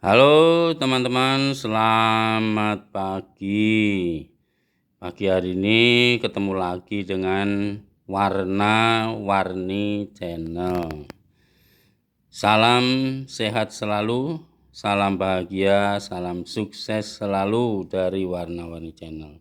Halo teman-teman, selamat pagi. Pagi hari ini ketemu lagi dengan Warna-Warni Channel. Salam sehat selalu, salam bahagia, salam sukses selalu dari Warna-Warni Channel.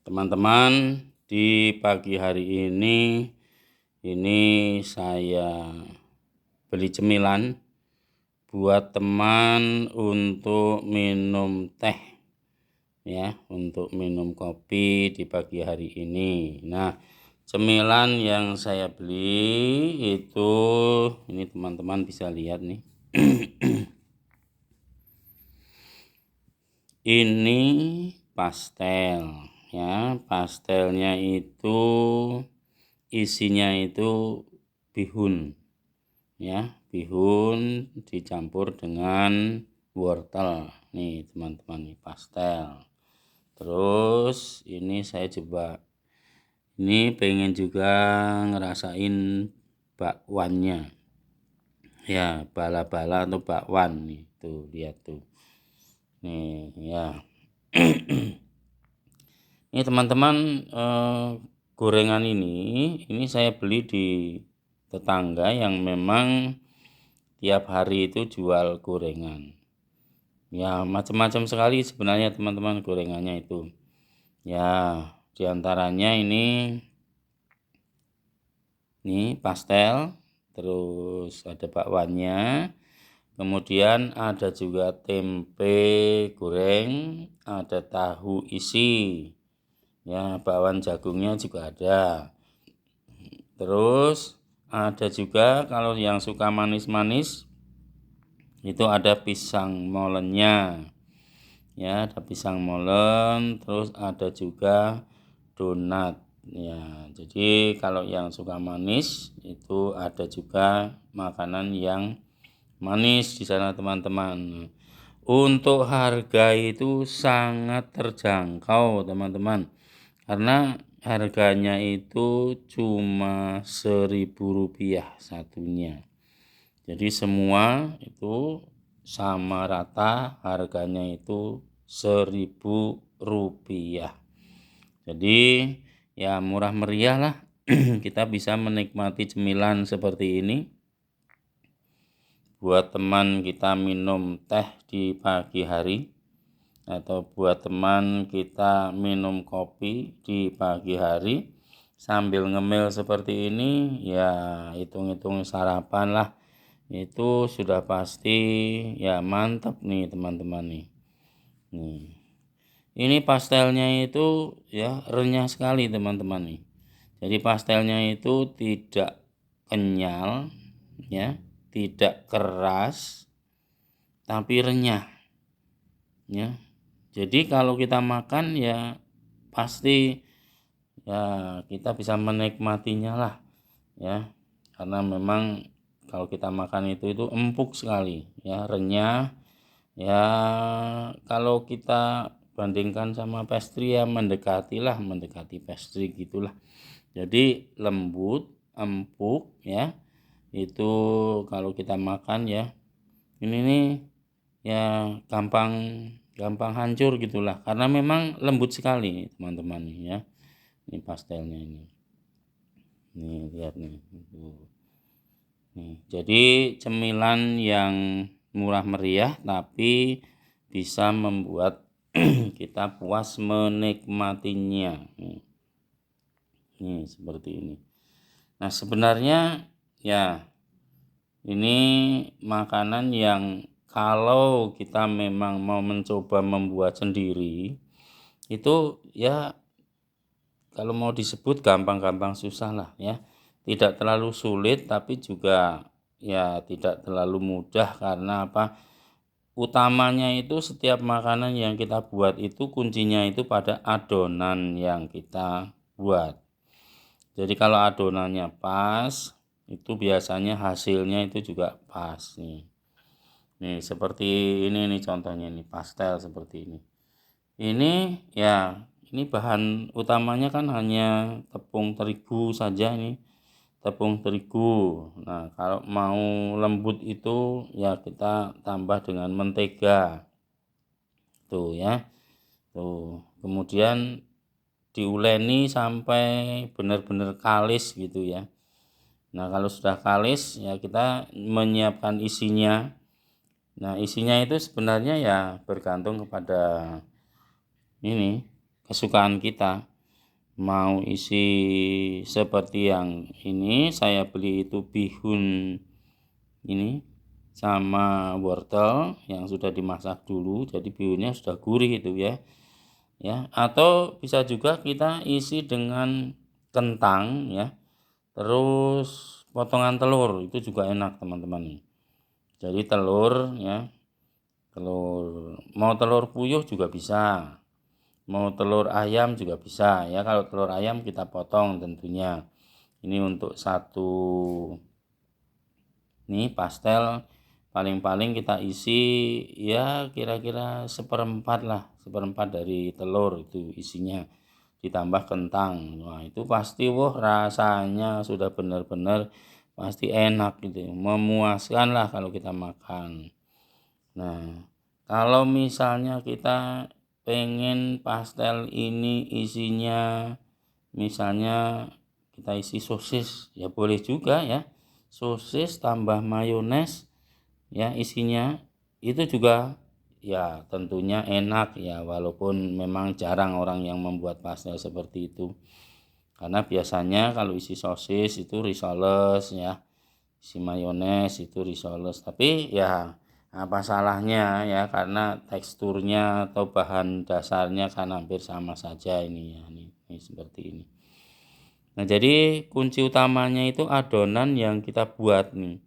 Teman-teman, di pagi hari ini saya beli cemilan buat teman untuk minum teh, ya, untuk minum kopi di pagi hari ini. Nah, cemilan yang saya beli itu, ini teman-teman bisa lihat nih. Ini pastel, ya. Pastelnya itu isinya itu bihun, ya, bihun dicampur dengan wortel. Nih teman-teman, nih pastel. Terus ini saya coba, ini pengen juga ngerasain bakwannya, ya, bala-bala atau bakwan nih, tuh lihat tuh, nih ya. Ini teman-teman, gorengan ini saya beli di tetangga yang memang tiap hari itu jual gorengan. Ya, macam-macam sekali sebenarnya teman-teman gorengannya itu. Ya, diantaranya ini pastel, terus ada bakwannya, kemudian ada juga tempe goreng, ada tahu isi, ya, bakwan jagungnya juga ada. Terus ada juga kalau yang suka manis-manis itu ada pisang molennya, ya, ada pisang molen, terus ada juga donat, ya. Jadi kalau yang suka manis itu ada juga makanan yang manis di sana teman-teman. Untuk harga itu sangat terjangkau teman-teman, karena harganya itu cuma Rp1.000 satunya. Jadi semua itu sama rata, harganya itu Rp1.000. Jadi ya murah meriah lah. Kita bisa menikmati cemilan seperti ini. Buat teman kita minum teh di pagi hari, atau buat teman kita minum kopi di pagi hari sambil ngemil seperti ini, ya hitung-hitung sarapan lah. Itu sudah pasti ya mantap nih teman-teman nih. Ini pastelnya itu ya renyah sekali teman-teman nih. Jadi pastelnya itu tidak kenyal, ya, tidak keras, tapi renyah, ya. Jadi kalau kita makan ya pasti ya kita bisa menikmatinya lah, ya. Karena memang kalau kita makan itu empuk sekali, ya, renyah. Ya, kalau kita bandingkan sama pastry ya mendekati pastry gitulah. Jadi lembut, empuk, ya. Itu kalau kita makan ya, ini nih ya gampang hancur gitulah, karena memang lembut sekali teman-teman ya. Ini pastelnya ini. Nih lihat nih. Nih, jadi cemilan yang murah meriah tapi bisa membuat kita puas menikmatinya. Nih seperti ini. Nah, sebenarnya ya ini makanan yang kalau kita memang mau mencoba membuat sendiri itu ya kalau mau disebut gampang-gampang susah lah ya. Tidak terlalu sulit tapi juga ya tidak terlalu mudah, karena apa? Utamanya itu setiap makanan yang kita buat itu kuncinya itu pada adonan yang kita buat. Jadi kalau adonannya pas, itu biasanya hasilnya itu juga pas nih. Nih seperti ini nih contohnya nih, pastel seperti ini. Ini ya, ini bahan utamanya kan hanya tepung terigu saja ini. tepung terigu. Nah, kalau mau lembut itu ya kita tambah dengan mentega. Tuh ya. Tuh. Kemudian diuleni sampai benar-benar kalis gitu ya. Nah, kalau sudah kalis ya kita menyiapkan isinya. Nah, isinya itu sebenarnya ya bergantung kepada ini kesukaan kita. Mau isi seperti yang ini, saya beli itu bihun ini sama wortel yang sudah dimasak dulu, jadi bihunnya sudah gurih itu ya. Ya, atau bisa juga kita isi dengan kentang ya. Terus potongan telur itu juga enak teman-teman. Jadi telur ya, mau telur puyuh juga bisa, mau telur ayam juga bisa ya. Kalau telur ayam kita potong tentunya. Ini untuk satu nih pastel paling-paling kita isi ya kira-kira seperempat dari telur itu isinya, ditambah kentang. Wah, itu pasti rasanya sudah benar-benar pasti enak gitu, memuaskan lah kalau kita makan. Nah, kalau misalnya kita pengen pastel ini isinya misalnya kita isi sosis ya boleh juga ya, sosis tambah mayones ya isinya, itu juga ya tentunya enak ya, walaupun memang jarang orang yang membuat pastel seperti itu, karena biasanya kalau isi sosis itu risoles ya, isi mayones itu risoles. Tapi ya apa salahnya ya, karena teksturnya atau bahan dasarnya kan hampir sama saja ini ya, ini seperti ini. Nah, jadi kunci utamanya itu adonan yang kita buat nih.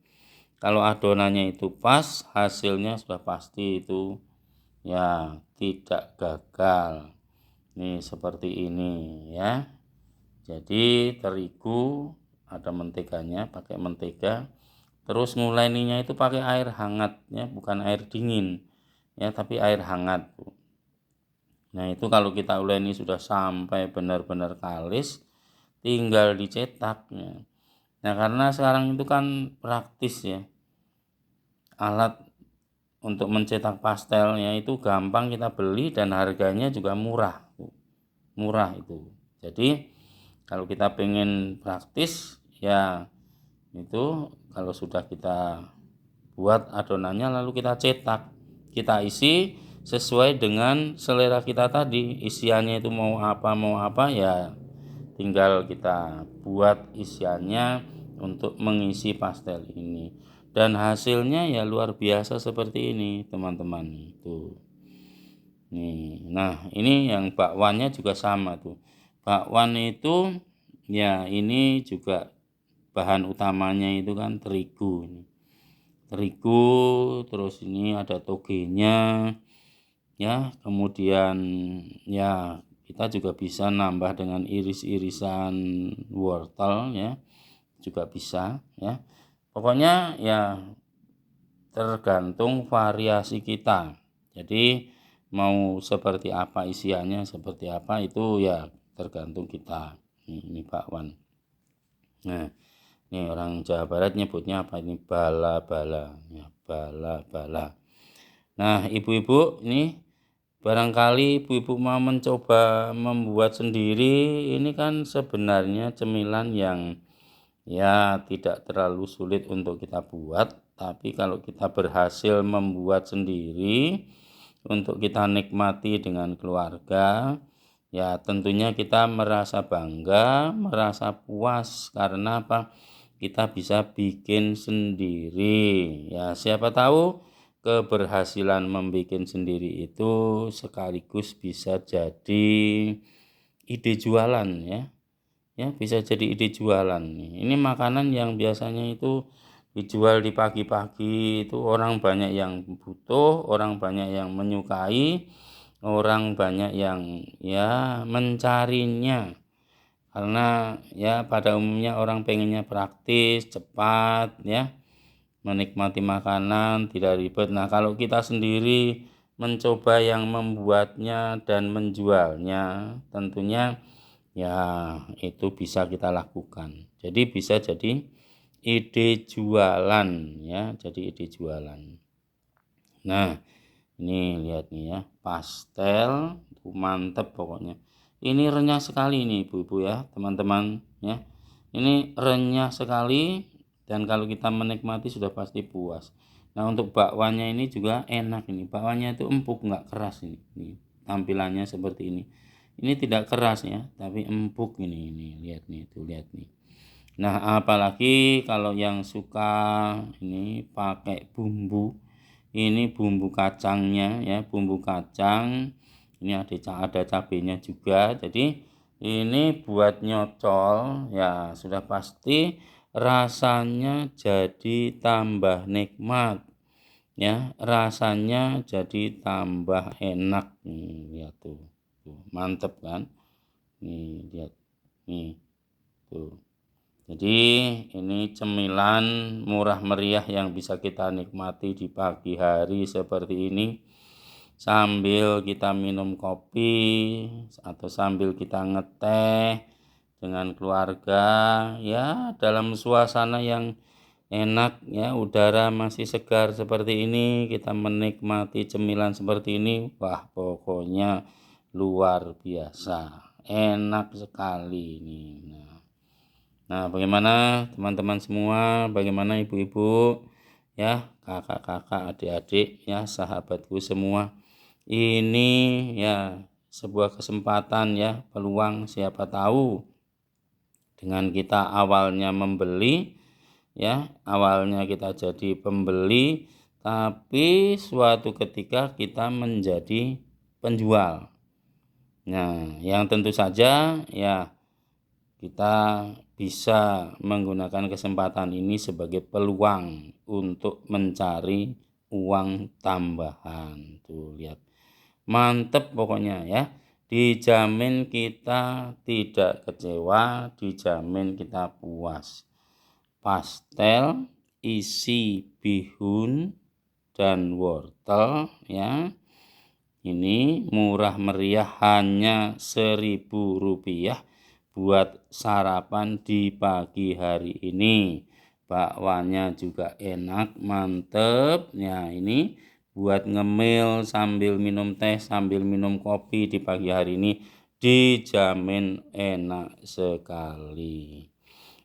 Kalau adonannya itu pas, hasilnya sudah pasti itu ya tidak gagal. Nih seperti ini ya. Jadi terigu ada menteganya, pakai mentega. Terus nguleninya itu pakai air hangat ya, bukan air dingin ya, tapi air hangat. Nah, itu kalau kita uleni sudah sampai benar-benar kalis, tinggal dicetak ya. Nah, karena sekarang itu kan praktis ya, alat untuk mencetak pastelnya itu gampang kita beli dan harganya juga murah itu. Jadi kalau kita pengen praktis ya itu, kalau sudah kita buat adonannya lalu kita cetak, kita isi sesuai dengan selera kita tadi, isiannya itu mau apa ya tinggal kita buat isiannya untuk mengisi pastel ini, dan hasilnya ya luar biasa seperti ini teman-teman tuh nih. Nah, ini yang bakwannya juga sama tuh, bakwan itu ya ini juga bahan utamanya itu kan terigu ini. Terigu, terus ini ada togenya ya, kemudian ya kita juga bisa nambah dengan iris-irisan wortel ya, juga bisa ya. Pokoknya ya tergantung variasi kita. Jadi mau seperti apa isiannya, seperti apa itu ya tergantung kita. Ini bakwan. Nah, ini orang Jawa Barat nyebutnya apa ini, bala-bala ya, bala-bala. Nah, ibu-ibu ini barangkali ibu-ibu mau mencoba membuat sendiri, ini kan sebenarnya cemilan yang ya tidak terlalu sulit untuk kita buat, tapi kalau kita berhasil membuat sendiri untuk kita nikmati dengan keluarga, ya tentunya kita merasa bangga, merasa puas, karena apa? Kita bisa bikin sendiri. Ya, siapa tahu keberhasilan membuat sendiri itu sekaligus bisa jadi ide jualan ya. Ya, bisa jadi ide jualan. Ini makanan yang biasanya itu dijual di pagi-pagi, itu orang banyak yang butuh, orang banyak yang menyukai, orang banyak yang ya mencarinya. Karena ya pada umumnya orang pengennya praktis, cepat ya, menikmati makanan, tidak ribet. Nah, kalau kita sendiri mencoba yang membuatnya dan menjualnya, tentunya ya itu bisa kita lakukan. Jadi bisa jadi ide jualan ya, jadi ide jualan. Nah, ini lihat nih ya, pastel mantep pokoknya. Ini renyah sekali nih ibu-ibu ya, teman-teman ya. Ini renyah sekali dan kalau kita menikmati sudah pasti puas. Nah, untuk bakwannya ini juga enak ini. Bakwannya itu empuk, nggak keras ini. Nih, tampilannya seperti ini. Ini tidak keras ya, tapi empuk ini. Lihat nih, tuh lihat nih. Nah, apalagi kalau yang suka ini pakai bumbu. Ini bumbu kacangnya ya, bumbu kacang. Ini ada cabenya juga. Jadi ini buat nyocol ya sudah pasti rasanya jadi tambah nikmat ya, rasanya jadi tambah enak. Lihat tuh. Mantep kan? Nih, lihat. Nih, tuh. Jadi ini cemilan murah meriah yang bisa kita nikmati di pagi hari seperti ini sambil kita minum kopi atau sambil kita ngeteh dengan keluarga ya, dalam suasana yang enak ya, udara masih segar seperti ini, kita menikmati cemilan seperti ini, wah pokoknya luar biasa, enak sekali ini. Nah, bagaimana teman-teman semua, bagaimana ibu-ibu, ya, kakak-kakak, adik-adik, ya, sahabatku semua. Ini ya sebuah kesempatan ya, peluang siapa tahu dengan kita awalnya membeli, ya, awalnya kita jadi pembeli, tapi suatu ketika kita menjadi penjual. Nah, yang tentu saja ya kita bisa menggunakan kesempatan ini sebagai peluang untuk mencari uang tambahan. Tuh lihat. Mantep pokoknya ya. Dijamin kita tidak kecewa, dijamin kita puas. Pastel isi bihun dan wortel ya. Ini murah meriah hanya Rp1.000 buat sarapan di pagi hari ini. Bakwanya juga enak, mantep. Ya, ini buat ngemil sambil minum teh, sambil minum kopi di pagi hari ini dijamin enak sekali.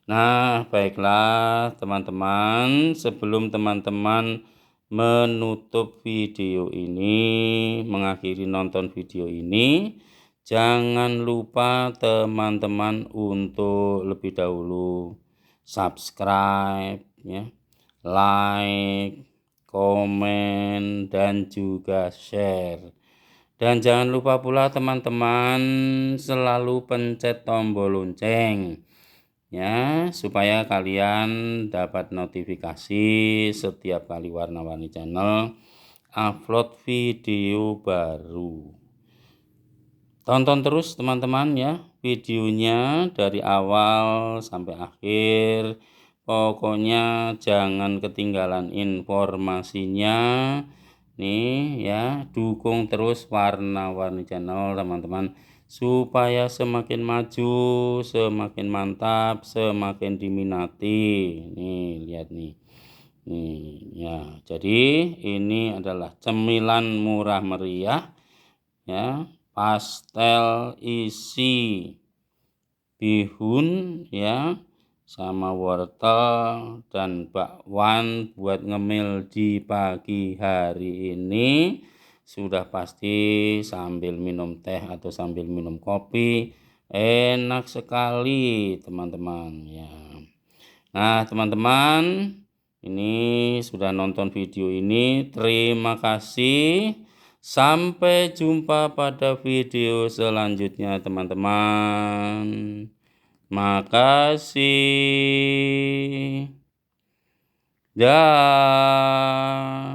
Nah, baiklah teman-teman, sebelum teman-teman menutup video ini, mengakhiri nonton video ini, jangan lupa teman-teman untuk lebih dahulu subscribe ya, like, komen, dan juga share. Dan jangan lupa pula teman-teman selalu pencet tombol lonceng ya, supaya kalian dapat notifikasi setiap kali Warna-Warni Channel upload video baru. Tonton terus teman-teman ya videonya dari awal sampai akhir. Pokoknya jangan ketinggalan informasinya. Nih ya, dukung terus Warna-Warni Channel teman-teman supaya semakin maju, semakin mantap, semakin diminati. Nih lihat nih. Nih ya, jadi ini adalah cemilan murah meriah ya. Pastel isi bihun ya, sama wortel dan bakwan buat ngemil di pagi hari ini sudah pasti sambil minum teh atau sambil minum kopi, enak sekali teman-teman ya. Nah teman-teman, ini sudah nonton video ini, terima kasih. Sampai jumpa pada video selanjutnya teman-teman. Makasih. Dah.